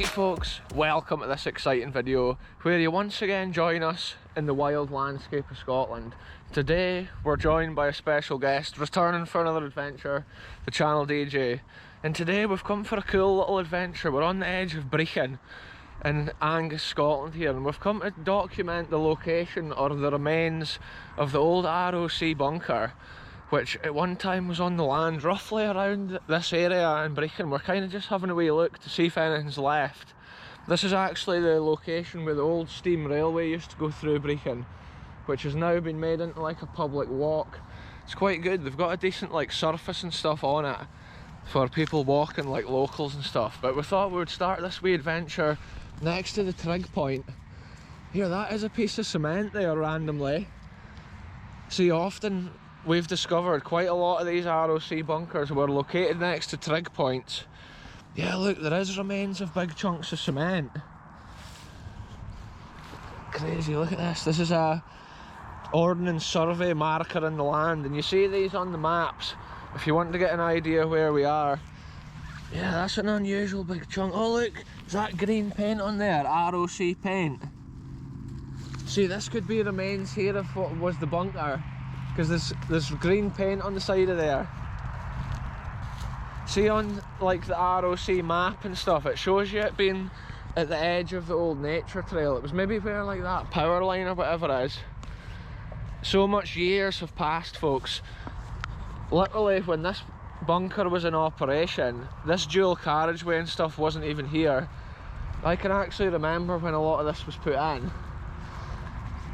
Right folks, welcome to this exciting video where you once again join us in the wild landscape of Scotland. Today we're joined by a special guest returning for another adventure, the channel DJ. And today we've come for a cool little adventure. We're on the edge of Brechin in Angus, Scotland here, and we've come to document the location or the remains of the old ROC bunker, which at one time was on the land roughly around this area in Brechin. We're kind of just having a wee look to see if anything's left. This is actually the location where the old steam railway used to go through Brechin, which has now been made into like a public walk. It's quite good. They've got a decent like surface and stuff on it for people walking, like locals and stuff. But we thought we would start this wee adventure next to the trig point. Here, that is a piece of cement there randomly. See, often we've discovered quite a lot of these ROC bunkers were located next to trig points. Yeah, look, there is remains of big chunks of cement. Crazy, look at this. This is a ordnance survey marker in the land, and you see these on the maps if you want to get an idea where we are. Yeah, that's an unusual big chunk. Oh look, is that green paint on there? ROC paint. See, this could be remains here of what was the bunker, because there's green paint on the side of there. See, on like the ROC map and stuff, it shows you it being at the edge of the old nature trail. It was maybe where like that power line or whatever it is. So much years have passed, folks. Literally, when this bunker was in operation, this dual carriageway and stuff wasn't even here. I can actually remember when a lot of this was put in.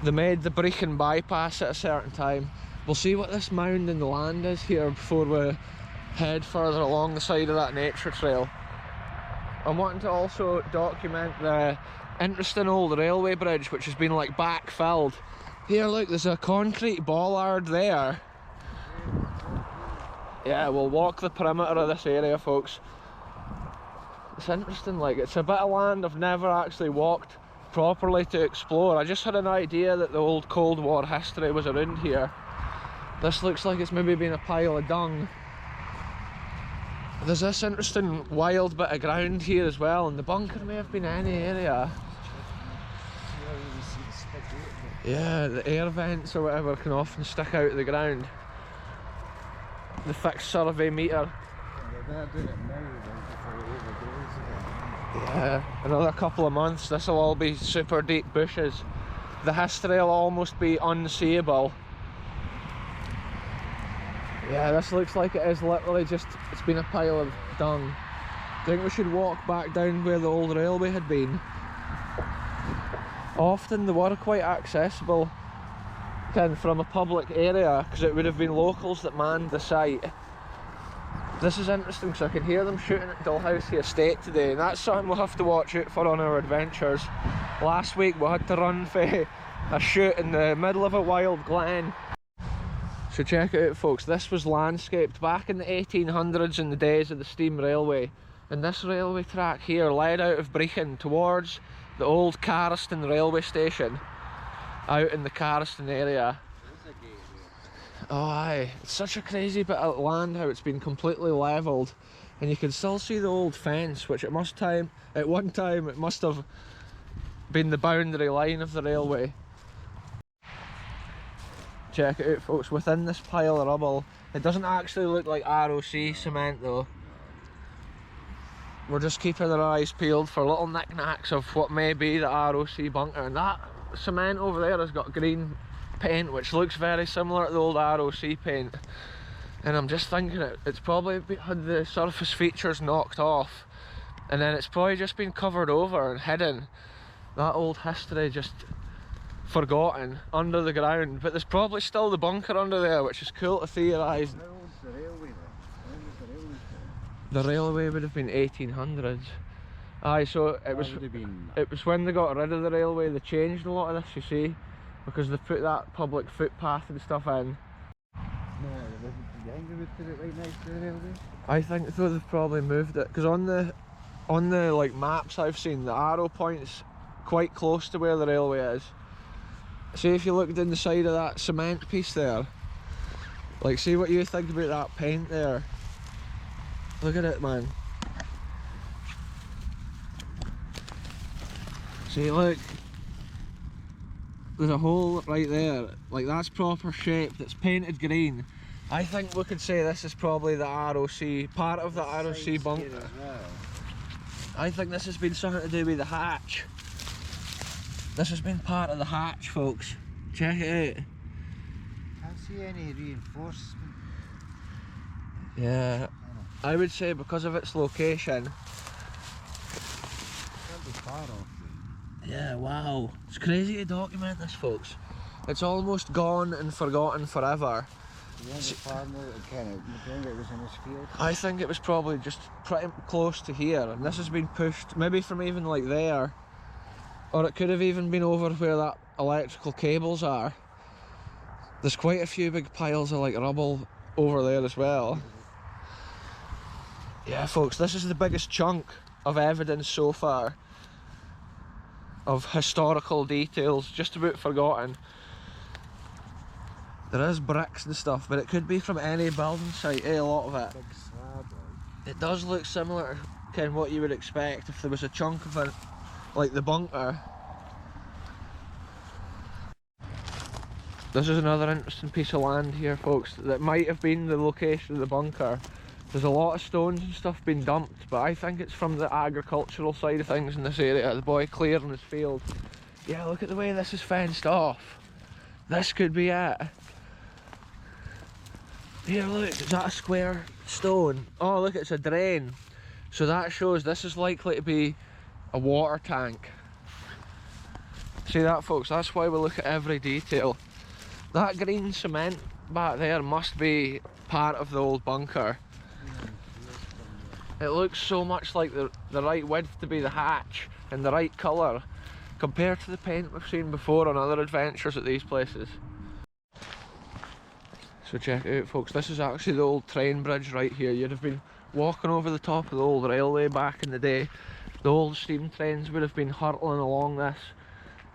They made the Brechin bypass at a certain time. We'll see what this mound in the land is here before we head further along the side of that nature trail. I'm wanting to also document the interesting old railway bridge which has been like backfilled. Here look, there's a concrete bollard there. Yeah, we'll walk the perimeter of this area, folks. It's interesting, like, it's a bit of land I've never actually walked properly to explore. I just had an idea that the old Cold War history was around here. This looks like it's maybe been a pile of dung. There's this interesting wild bit of ground here as well, and the bunker may have been any area. Yeah, the air vents or whatever can often stick out of the ground. The fixed survey meter. Yeah, another couple of months, this will all be super deep bushes. The history will almost be unseeable. Yeah, this looks like it is literally just, it's been a pile of dung. I think we should walk back down where the old railway had been. Often they were quite accessible from a public area, because it would have been locals that manned the site. This is interesting because I can hear them shooting at Dalhousie Estate today, and that's something we'll have to watch out for on our adventures. Last week we had to run for a shoot in the middle of a wild glen. So check it out, folks, this was landscaped back in the 1800s in the days of the steam railway, and this railway track here led out of Brechin towards the old Cariston railway station out in the Cariston area. Oh aye, it's such a crazy bit of land how it's been completely levelled, and you can still see the old fence, which at one time it must have been the boundary line of the railway. Check it out, folks, within this pile of rubble, it doesn't actually look like ROC cement though. We're just keeping our eyes peeled for little knickknacks of what may be the ROC bunker, and that cement over there has got green paint which looks very similar to the old ROC paint, and I'm just thinking it's probably had the surface features knocked off, and then it's probably just been covered over and hidden. That old history just forgotten under the ground, but there's probably still the bunker under there, which is cool to theorise. How old's the railway then? When was the railway built? The railway would have been 1800s. Aye, so it was when they got rid of the railway, they changed a lot of this, you see, because they put that public footpath and stuff in. No, you think they would put it right next to the railway? I think so, they've probably moved it, because on the like maps I've seen, the arrow points quite close to where the railway is. See, if you look down the side of that cement piece there, like, see what you think about that paint there. Look at it, man. See, look, there's a hole right there, like that's proper shaped, it's painted green. I think we could say this is probably the ROC, part of the ROC bunker. Well. I think this has been something to do with the hatch. This has been part of the hatch, folks. Check it out. Can't see any reinforcement. Yeah, I would say because of its location. Can't be far off. Yeah, wow. It's crazy to document this, folks. It's almost gone and forgotten forever. The farmer, it was in his field. I think it was probably just pretty close to here, and this has been pushed maybe from even like there, or it could have even been over where that electrical cables are. There's quite a few big piles of like rubble over there as well. Yeah, folks, this is the biggest chunk of evidence so far of historical details, just about forgotten. There is bricks and stuff, but it could be from any building site, a lot of it. Big slab, like. It does look similar to kind of what you would expect if there was a chunk of it, like the bunker. This is another interesting piece of land here, folks, that might have been the location of the bunker. There's a lot of stones and stuff being dumped, but I think it's from the agricultural side of things in this area, the boy clearing his field. Yeah, look at the way this is fenced off. This could be it. Here, look, is that a square stone? Oh, look, it's a drain. So that shows this is likely to be a water tank. See that, folks? That's why we look at every detail. That green cement back there must be part of the old bunker. It looks so much like the right width to be the hatch and the right colour compared to the paint we've seen before on other adventures at these places. So check it out, folks, this is actually the old train bridge right here. You'd have been walking over the top of the old railway back in the day. The old steam trains would have been hurtling along this,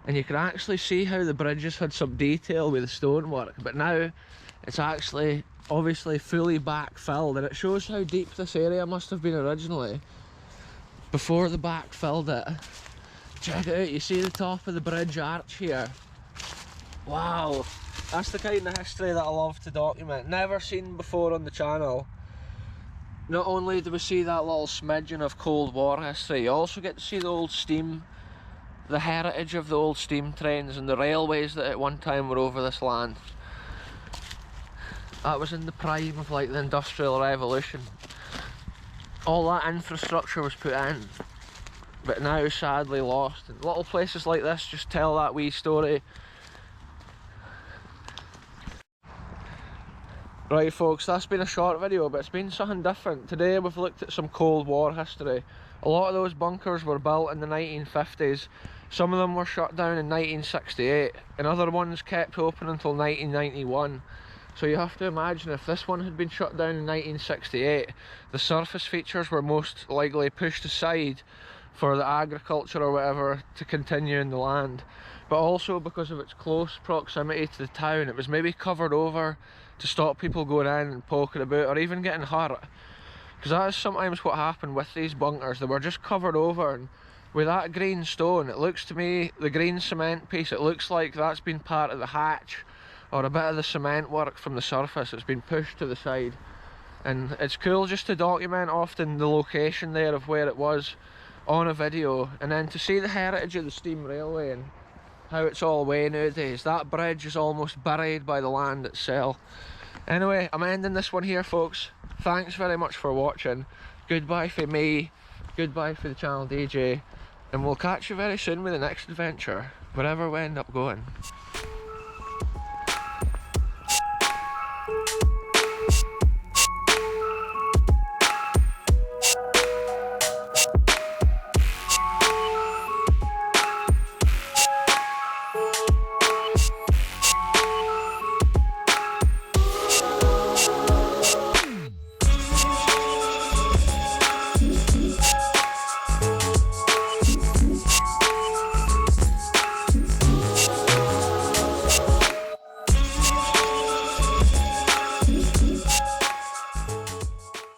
and you can actually see how the bridges had some detail with the stonework, but now it's actually obviously fully backfilled, and it shows how deep this area must have been originally before the back filled it. Check it out, you see the top of the bridge arch here. Wow, that's the kind of history that I love to document. Never seen before on the channel. Not only do we see that little smidgen of Cold War history, you also get to see the old steam, the heritage of the old steam trains and the railways that at one time were over this land. That was in the prime of like the Industrial Revolution. All that infrastructure was put in, but now sadly lost. And little places like this just tell that wee story. Right, folks, that's been a short video, but it's been something different. Today we've looked at some Cold War history. A lot of those bunkers were built in the 1950s. Some of them were shut down in 1968, and other ones kept open until 1991. So you have to imagine if this one had been shut down in 1968, the surface features were most likely pushed aside for the agriculture or whatever to continue in the land. But also because of its close proximity to the town, it was maybe covered over to stop people going in and poking about or even getting hurt. Because that is sometimes what happened with these bunkers. They were just covered over, and with that green stone, it looks to me, the green cement piece, it looks like that's been part of the hatch or a bit of the cement work from the surface. It's been pushed to the side, and it's cool just to document often the location there of where it was on a video, and then to see the heritage of the steam railway and how it's all away nowadays. That bridge is almost buried by the land itself. Anyway, I'm ending this one here, folks. Thanks very much for watching. Goodbye for me, goodbye for the channel DJ, and we'll catch you very soon with the next adventure, wherever we end up going.